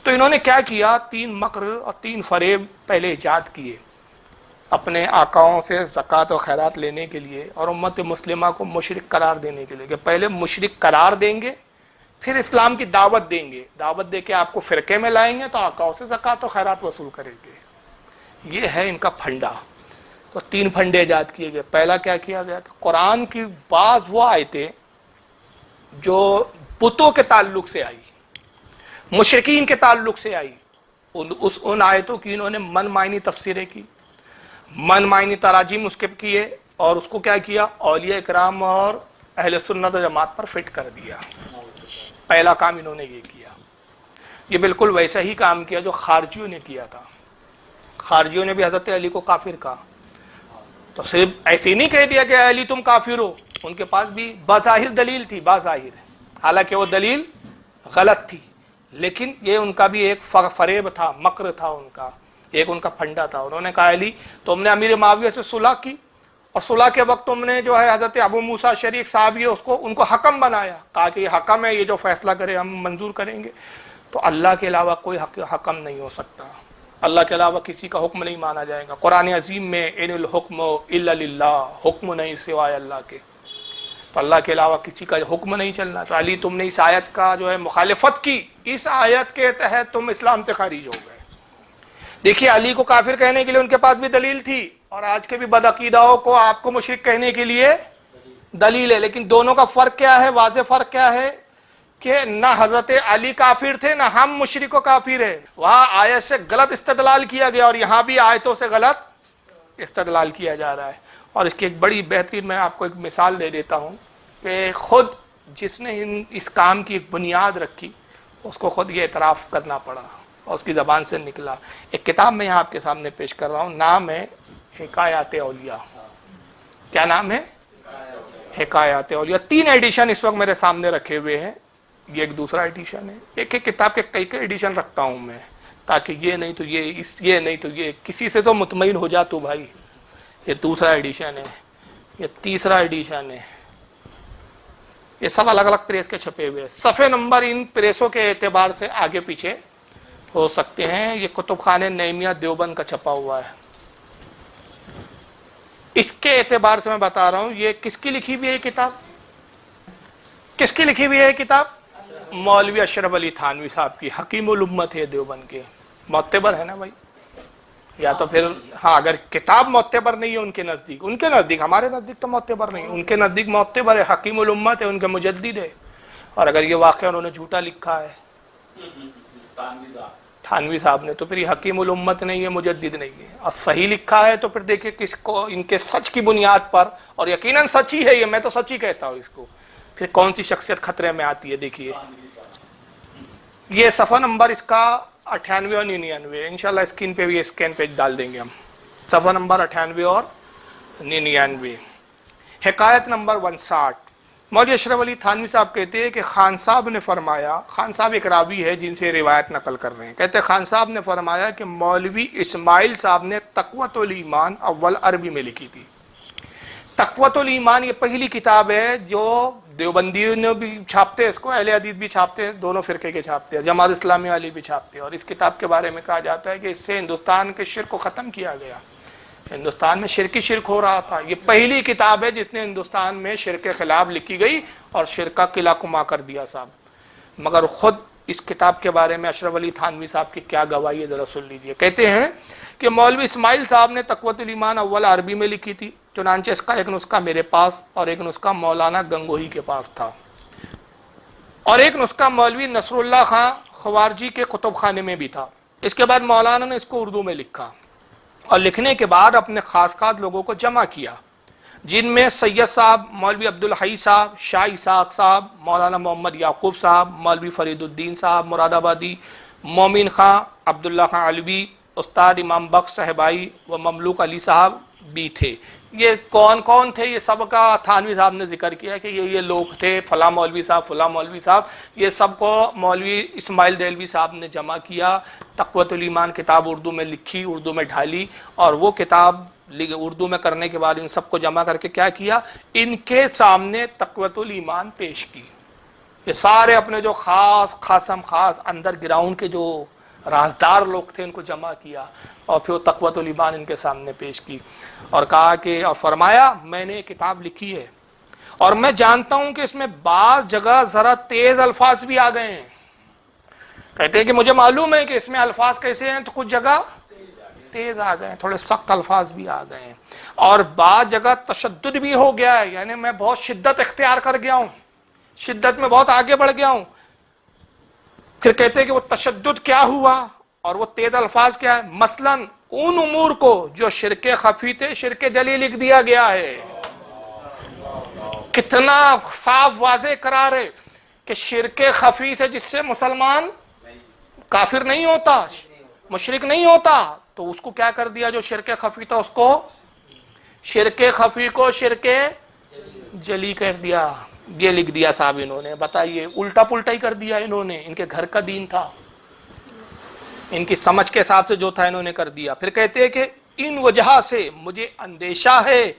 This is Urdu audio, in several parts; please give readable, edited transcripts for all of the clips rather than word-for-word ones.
تو انہوں نے کیا کیا، 3 مکر اور 3 فریب پہلے ایجاد کیے اپنے آقاؤں سے زکوٰۃ و خیرات لینے کے لیے اور امت مسلمہ کو مشرک قرار دینے کے لیے، کہ پہلے مشرک قرار دیں گے، پھر اسلام کی دعوت دیں گے، دعوت دے کے آپ کو فرقے میں لائیں گے تو آقاؤں سے زکوٰۃ و خیرات وصول کریں گے۔ یہ ہے ان کا پھنڈا۔ تو 3 پھنڈے ایجاد کیے گئے۔ پہلا کیا کیا گیا کہ قرآن کی بعض وہ آیتیں جو بتوں کے تعلق سے آئی، مشرکین کے تعلق سے آئی، ان آیتوں کی انہوں نے من معنی تفسیریں کی، من معنی تراجم اس کے کیے، اور اس کو کیا کیا، اولیاء اکرام اور اہل سنت و جماعت پر فٹ کر دیا۔ پہلا کام انہوں نے یہ کیا۔ یہ بالکل ویسا ہی کام کیا جو خارجیوں نے کیا تھا۔ خارجیوں نے بھی حضرت علی کو کافر کہا، تو صرف ایسے نہیں کہہ دیا کہ علی تم کافر ہو، ان کے پاس بھی بظاہر دلیل تھی، بظاہر، حالانکہ وہ دلیل غلط تھی، لیکن یہ ان کا بھی ایک فریب تھا، مکر تھا ان کا، ایک ان کا پھنڈا تھا۔ انہوں نے کہا علی تم نے امیر معاویہ سے صلح کی، اور صلح کے وقت تم نے جو ہے حضرت ابو موسیٰ شریک صحابی ان کو حکم بنایا، کہا کہ یہ حکم ہے، یہ جو فیصلہ کرے ہم منظور کریں گے۔ تو اللہ کے علاوہ کوئی حکم نہیں ہو سکتا، اللہ کے علاوہ کسی کا حکم نہیں مانا جائے گا۔ قرآن عظیم میں ان الحکم الا للہ، حکم نہیں سوائے اللہ کے، تو اللہ کے علاوہ کسی کا حکم نہیں چلنا۔ تو علی تم نے اس آیت کا جو ہے مخالفت کی، اس آیت کے تحت تم اسلام سے خارج ہو گئے۔ دیکھیے علی کو کافر کہنے کے لیے ان کے پاس بھی دلیل تھی، اور آج کے بھی بدعقیداؤں کو آپ کو مشرک کہنے کے لیے دلیل ہے، لیکن دونوں کا فرق کیا ہے، واضح فرق کیا ہے کہ نہ حضرت علی کافر تھے نہ ہم مشرک و کافر ہیں۔ وہاں آیت سے غلط استدلال کیا گیا، اور یہاں بھی آیتوں سے غلط استدلال کیا جا رہا ہے۔ اور اس کی ایک بڑی بہترین میں آپ کو ایک مثال دے دیتا ہوں کہ خود جس نے اس کام کی ایک بنیاد رکھی، اس کو خود یہ اعتراف کرنا پڑا اور اس کی زبان سے نکلا۔ ایک کتاب میں یہاں آپ کے سامنے پیش کر رہا ہوں، نام ہے حکایات اولیاء۔ کیا نام ہے؟ حکایات اولیاء۔ 3 ایڈیشن اس وقت میرے سامنے رکھے ہوئے ہیں، یہ ایک دوسرا ایڈیشن ہے۔ ایک ایک کتاب کے کئی ایڈیشن رکھتا ہوں میں، تاکہ یہ نہیں تو یہ نہیں تو یہ، کسی سے تو مطمئن ہو جا تو بھائی۔ یہ دوسرا ایڈیشن ہے، یہ تیسرا ایڈیشن ہے، یہ سب الگ الگ پریس کے چھپے ہوئے ہیں۔ صفحے نمبر ان پریسوں کے اعتبار سے آگے پیچھے ہو سکتے ہیں۔ یہ کتب خانہ نعیمیہ دیوبند کا چھپا ہوا ہے۔ اس کے اعتبار سے میں بتا رہا ہوں، یہ کس کی لکھی ہوئی ہے کتاب؟ کس کی لکھی ہوئی ہے کتاب؟ مولوی اشرف علی تھانوی صاحب کی، حکیم الامت ہے دیوبند کے، معتبر ہے نا بھائی؟ یا تو پھر ہاں، اگر کتاب معتبر نہیں ہے ان کے نزدیک، ہمارے نزدیک تو معتبر نہیں، ان کے نزدیک معتبر ہے، حکیم الامت ہے، ان کے مجدد ہے۔ اور اگر یہ واقعہ انہوں نے جھوٹا لکھا ہے تھانوی صاحب نے، تو پھر یہ حکیم الامت نہیں ہے، مجدد نہیں ہے۔ اور صحیح لکھا ہے تو پھر دیکھیں کس کو، ان کے سچ کی بنیاد پر، اور یقیناً سچ ہی ہے یہ، میں تو سچ ہی کہتا ہوں اس کو، پھر کون سی شخصیت خطرے میں آتی ہے۔ دیکھیے یہ صفحہ نمبر اس کا 98 اور 99، انشاءاللہ اسکرین پہ بھی اسکین پیج ڈال دیں گے ہم، صفحہ نمبر 98 اور 99۔ حکایت نمبر 59۔ مولوی اشرف علی تھانوی صاحب کہتے ہیں کہ خان صاحب نے فرمایا، خان صاحب ایک راوی ہے جن سے روایت نقل کر رہے ہیں، کہتے ہیں خان صاحب نے فرمایا کہ مولوی اسماعیل صاحب نے تقوۃ الایمان اول عربی میں لکھی تھی۔ تقوۃ الایمان یہ پہلی کتاب ہے جو دیوبندیوں نے بھی چھاپتے ہیں اس کو، اہل حدیث بھی چھاپتے ہیں، دونوں فرقے کے چھاپتے ہیں، جماعت اسلامی والی بھی چھاپتے ہیں۔ اور اس کتاب کے بارے میں کہا جاتا ہے کہ اس سے ہندوستان کے شرک کو ختم کیا گیا، ہندوستان میں شرک ہو رہا تھا۔ یہ پہلی کتاب ہے جس نے ہندوستان میں شرک کے خلاف لکھی گئی اور شرک کا قلعہ کما کر دیا صاحب۔ مگر خود اس کتاب کے بارے میں اشرف علی تھانوی صاحب کی کیا گواہی ہے، ذرا سن لیجیے۔ کہتے ہیں کہ مولوی اسماعیل صاحب نے تقوۃ الایمان اول عربی میں لکھی تھی، چنانچہ اس کا ایک نسخہ میرے پاس اور ایک نسخہ مولانا گنگوہی کے پاس تھا، اور ایک نسخہ مولوی نصر اللہ خان خوارجی کے کتب خانے میں بھی تھا۔ اس کے بعد مولانا نے اس کو اردو میں لکھا، اور لکھنے کے بعد اپنے خاص لوگوں کو جمع کیا، جن میں سید صاحب، مولوی عبدالحی صاحب، شاہ اسحاق صاحب، مولانا محمد یعقوب صاحب، مولوی فرید الدین صاحب مراد آبادی، مومن خان، عبداللہ خان علوی، استاد امام بخش صاحبائی و مملوک علی صاحب بھی تھے۔ یہ کون کون تھے، یہ سب کا تھانوی صاحب نے ذکر کیا کہ یہ لوگ تھے، فلاں مولوی صاحب، فلاں مولوی صاحب، یہ سب کو مولوی اسماعیل دہلوی صاحب نے جمع کیا، تقوۃ الایمان کتاب اردو میں لکھی، اردو میں ڈھالی، اور وہ کتاب اردو میں کرنے کے بعد ان سب کو جمع کر کے کیا کیا، ان کے سامنے تقوۃ الایمان پیش کی۔ یہ سارے اپنے جو خاص اندر گراؤنڈ کے جو رازدار لوگ تھے، ان کو جمع کیا اور پھر وہ تقوۃ الایمان ان کے سامنے پیش کی اور کہا کہ، اور فرمایا میں نے یہ کتاب لکھی ہے اور میں جانتا ہوں کہ اس میں بعض جگہ ذرا تیز الفاظ بھی آ گئے ہیں. کہتے ہیں کہ مجھے معلوم ہے کہ اس میں الفاظ کیسے ہیں، تو کچھ جگہ تیز آ گئے ہیں، تھوڑے سخت الفاظ بھی آ گئے ہیں، اور بعض جگہ تشدد بھی ہو گیا ہے، یعنی میں بہت شدت اختیار کر گیا ہوں، شدت میں بہت آگے بڑھ گیا ہوں. پھر کہتے ہیں کہ وہ تشدد کیا ہوا اور وہ تیز الفاظ کیا ہے، مثلاً ان امور کو جو شرک خفی تھے شرک جلی لکھ دیا گیا ہے. کتنا صاف واضح قرار ہے کہ شرک خفی سے جس سے مسلمان کافر نہیں ہوتا، مشرک نہیں ہوتا، تو اس کو کیا کر دیا، جو شرک خفی تھا اس کو، شرک خفی کو شرک جلی کر دیا. یہ لکھ دیا صاحب انہوں نے، بتائیے الٹا پلٹا ہی کر دیا انہوں نے. ان کے گھر کا دین تھا، ان کی سمجھ کے حساب سے جو تھا انہوں نے کر دیا. پھر کہتے ہیں کہ ان وجہ سے مجھے اندیشہ ہے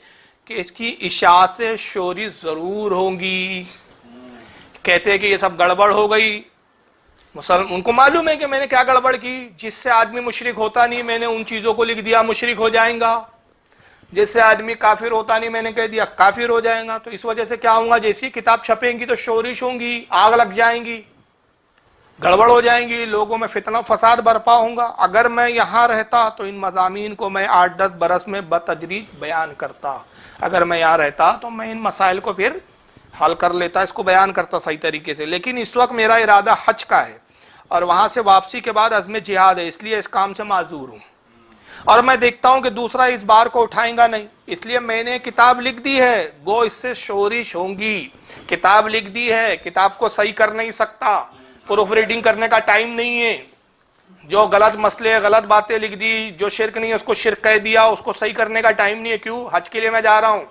کہ اس کی اشاعت سے شوری ضرور ہوں گی. کہتے ہیں کہ یہ سب گڑبڑ ہو گئی. ان کو معلوم ہے کہ میں نے کیا گڑبڑ کی، جس سے آدمی مشرک ہوتا نہیں میں نے ان چیزوں کو لکھ دیا مشرک ہو جائیں گا، جس سے آدمی کافر ہوتا نہیں میں نے کہہ دیا کافر ہو جائیں گا. تو اس وجہ سے کیا ہوں گا، جیسی کتاب چھپیں گی تو شورش ہوں گی، آگ لگ جائیں گی، گڑبڑ ہو جائیں گی، لوگوں میں فتنہ فساد برپا ہوں گا. اگر میں یہاں رہتا تو ان مضامین کو میں 8-10 برس میں بتدریج بیان کرتا. اگر میں یہاں رہتا تو میں ان مسائل کو پھر حل کر لیتا، اس کو بیان کرتا صحیح طریقے سے. لیکن اس وقت میرا ارادہ حج کا ہے اور وہاں سے واپسی کے بعد عزم جہاد ہے، اس لیے اس کام سے معذور ہوں. اور میں دیکھتا ہوں کہ دوسرا اس بار کو اٹھائیں گا نہیں، اس لیے میں نے کتاب لکھ دی ہے، گو اس سے شورش ہوں گی. کتاب لکھ دی ہے، کتاب کو صحیح کر نہیں سکتا، پروف ریڈنگ کرنے کا ٹائم نہیں ہے. جو غلط مسئلے غلط باتیں لکھ دی، جو شرک نہیں ہے اس کو شرک کہہ دیا، اس کو صحیح کرنے کا ٹائم نہیں ہے. کیوں؟ حج کے لیے میں جا رہا ہوں.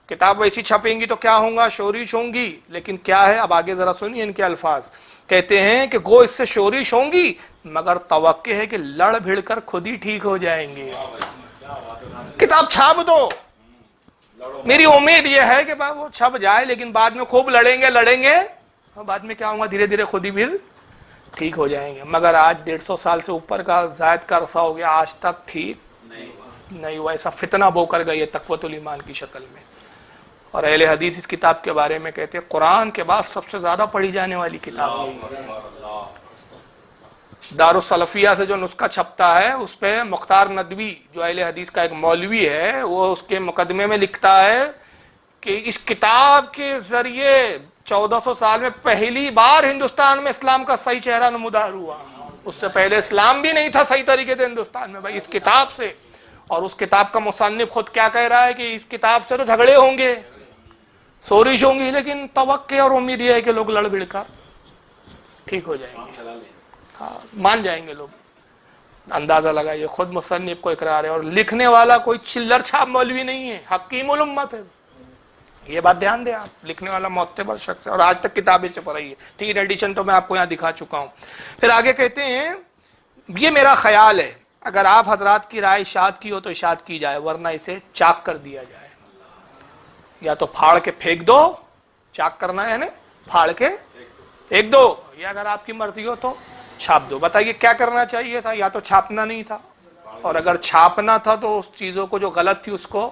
کتاب ویسی چھپیں گی تو کیا ہوں گا، شورش ہوں گی. لیکن کیا ہے، اب آگے ذرا سنیے ان کے الفاظ. کہتے ہیں کہ گو اس سے شورش ہوں گی مگر توقع ہے کہ لڑ بھڑ کر خود ہی ٹھیک ہو جائیں گے. کتاب چھاپ دو، میری امید یہ ہے کہ وہ چھپ جائے، لیکن بعد میں خوب لڑیں گے اور بعد میں کیا ہوں گا، دھیرے دھیرے خود ہی پھر ٹھیک ہو جائیں گے. مگر آج 150 سال سے اوپر کا زائد کا عرصہ ہو گیا، آج تک ٹھیک نہیں ہوا. ایسا فتنہ بو کر گئی ہے تقوۃ الایمان کی شکل میں. اور اہل حدیث اس کتاب کے بارے میں کہتے ہیں قرآن کے بعد سب سے زیادہ پڑھی جانے والی کتاب یہی ہے. دارالسلفیہ سے جو نسخہ چھپتا ہے اس پہ مختار ندوی جو اہل حدیث کا ایک مولوی ہے، وہ اس کے مقدمے میں لکھتا ہے کہ اس کتاب کے ذریعے 1400 سال میں پہلی بار ہندوستان میں اسلام کا صحیح چہرہ نمودار ہوا. اس سے پہلے اسلام بھی نہیں تھا صحیح طریقے سے ہندوستان میں، بھائی اس کتاب سے. اور اس کتاب کا مصنف خود کیا کہہ رہا ہے کہ اس کتاب سے تو جھگڑے ہوں گے، سورش ہوں گی، لیکن توقع اور امید یہ ہے کہ لوگ لڑ بڑھ کر ٹھیک ہو جائیں گے، ہاں مان جائیں گے لوگ. اندازہ لگائیے، خود مصنف کو اقرار ہے، اور لکھنے والا کوئی چلر چھاپ مولوی نہیں ہے، حکیم الامت ہے. یہ بات دھیان دیں آپ، لکھنے والا معتبر شخص ہے اور آج تک کتابیں چھپ رہی ہے. 3 ایڈیشن تو میں آپ کو یہاں دکھا چکا ہوں. پھر آگے کہتے ہیں یہ میرا خیال ہے، اگر آپ حضرات کی رائے اشاعت کی ہو تو اشاعت کی جائے، ورنہ اسے چاک کر دیا جائے. یا تو پھاڑ کے پھینک دو، چاک کرنا ہے نا، پھاڑ کے پھینک دو، یا اگر آپ کی مرضی ہو تو چھاپ دو. بتائیے کیا کرنا چاہیے تھا؟ یا تو چھاپنا نہیں تھا، اور اگر چھاپنا تھا تو اس چیزوں کو جو غلط تھی اس کو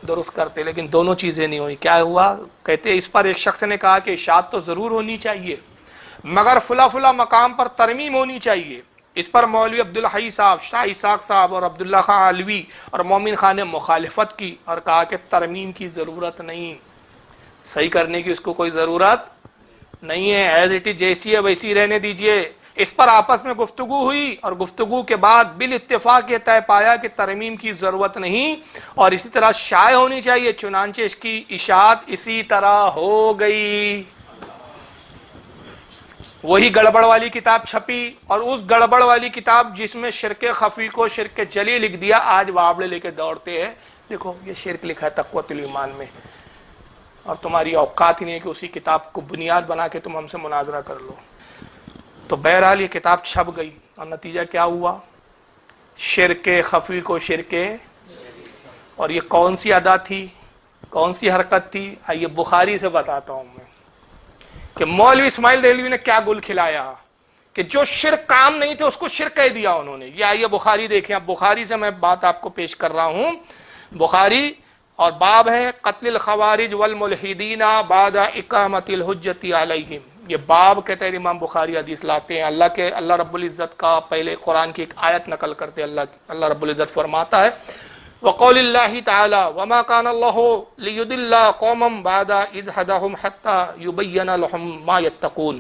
درست کرتے، لیکن دونوں چیزیں نہیں ہوئی. کیا ہوا؟ کہتے اس پر ایک شخص نے کہا کہ اشاعت تو ضرور ہونی چاہیے مگر فلا مقام پر ترمیم ہونی چاہیے. اس پر مولوی عبدالحی صاحب، شاہ اسحاق صاحب اور عبداللہ خان علوی اور مومن خان نے مخالفت کی اور کہا کہ ترمیم کی ضرورت نہیں، صحیح کرنے کی اس کو کوئی ضرورت نہیں ہے، ایز اٹ از جیسی ہے ویسی رہنے دیجئے. اس پر آپس میں گفتگو ہوئی اور گفتگو کے بعد بالاتفاق یہ طے پایا کہ ترمیم کی ضرورت نہیں اور اسی طرح شائع ہونی چاہیے. چنانچہ اس کی اشاعت اسی طرح ہو گئی. وہی گڑبڑ والی کتاب چھپی، اور اس گڑبڑ والی کتاب جس میں شرک خفی کو شرک جلی لکھ دیا، آج وابلے لے کے دوڑتے ہیں، دیکھو یہ شرک لکھا ہے تقوۃ الایمان میں، اور تمہاری اوقات ہی نہیں ہے کہ اسی کتاب کو بنیاد بنا کے تم ہم سے مناظرہ کر لو. تو بہرحال یہ کتاب چھپ گئی اور نتیجہ کیا ہوا؟ شرک خفی کو شرک. اور یہ کون سی ادا تھی، کون سی حرکت تھی؟ آئیے بخاری سے بتاتا ہوں میں کہ مولوی اسماعیل دہلوی نے کیا گل کھلایا. کہ جو شرک کام نہیں تھے اس کو شرک کہہ دیا انہوں نے. یہ آئیے بخاری دیکھیں. اب بخاری سے میں بات آپ کو پیش کر رہا ہوں. بخاری اور باب ہے قتل الخوارج والملحدین بعد اقامت الحجت علیہم. یہ باب کے تحت امام بخاری حدیث لاتے ہیں. اللہ رب العزت کا پہلے قرآن کی ایک آیت نقل کرتے. اللہ رب العزت فرماتا ہے وقول اللہ تعالی وما كان الله ليضل قوما بعد اذ هداهم حتى يبين لهم ما يتقون.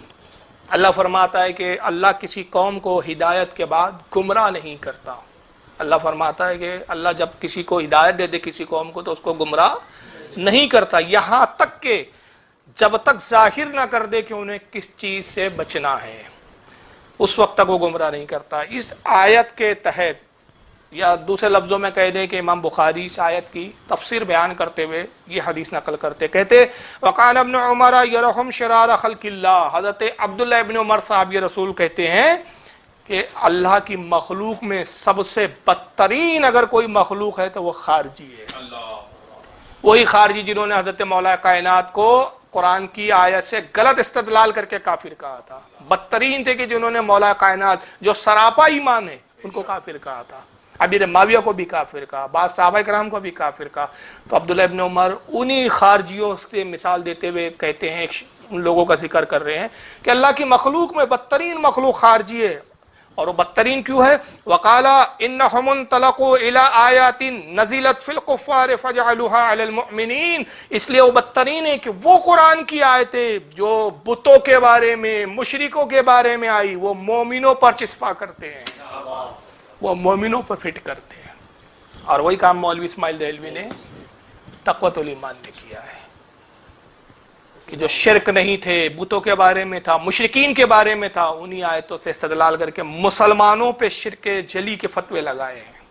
اللہ فرماتا ہے کہ اللہ کسی قوم کو ہدایت کے بعد گمراہ نہیں کرتا. اللہ فرماتا ہے کہ اللہ جب کسی کو ہدایت دے دے کسی قوم کو تو اس کو گمراہ نہیں کرتا، یہاں تک کہ جب تک ظاہر نہ کر دے کہ انہیں کس چیز سے بچنا ہے اس وقت تک وہ گمراہ نہیں کرتا. اس آیت کے تحت یا دوسرے لفظوں میں کہہ دیں کہ امام بخاری اس آیت کی تفسیر بیان کرتے ہوئے یہ حدیث نقل کرتے کہتے وقال ابن عمر یرحم شرار خلق اللہ. حضرت عبداللہ ابن عمر صاحب یہ رسول کہتے ہیں کہ اللہ کی مخلوق میں سب سے بدترین اگر کوئی مخلوق ہے تو وہ خارجی ہے. وہی خارجی جنہوں نے حضرت مولا کائنات کو قرآن کی آیت سے غلط استدلال کر کے کافر کہا تھا. بدترین تھے کہ جنہوں نے مولا کائنات جو سراپا ایمان ہے ان کو کافر کہا تھا. امیر معاویہ کو بھی کافر کہا، بعض صحابہ کرام کو بھی کافر کہا. تو عبداللہ ابن عمر انہی خارجیوں سے مثال دیتے ہوئے کہتے ہیں، ان لوگوں کا ذکر کر رہے ہیں کہ اللہ کی مخلوق میں بدترین مخلوق خارجی ہے. اور وہ بدترین کیوں ہے؟ وقالا انہم انطلقوا الی آیات نزلت فی الکفار فجعلوها علی المؤمنین. اس لیے وہ بدترین ہے کہ وہ قرآن کی آیتیں جو بتوں کے بارے میں مشرکوں کے بارے میں آئی وہ مومنوں پر چسپا کرتے ہیں، وہ مومنوں پر فٹ کرتے ہیں. اور وہی کام مولوی اسماعیل دہلوی نے تقویۃ الایمان نے کیا ہے کہ جو شرک نہیں تھے بتوں کے بارے میں تھا مشرکین کے بارے میں تھا انہی آیتوں سے استدلال کر کے مسلمانوں پہ شرک جلی کے فتوے لگائے ہیں،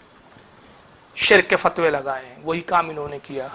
شرک کے فتوے لگائے ہیں. وہی کام انہوں نے کیا.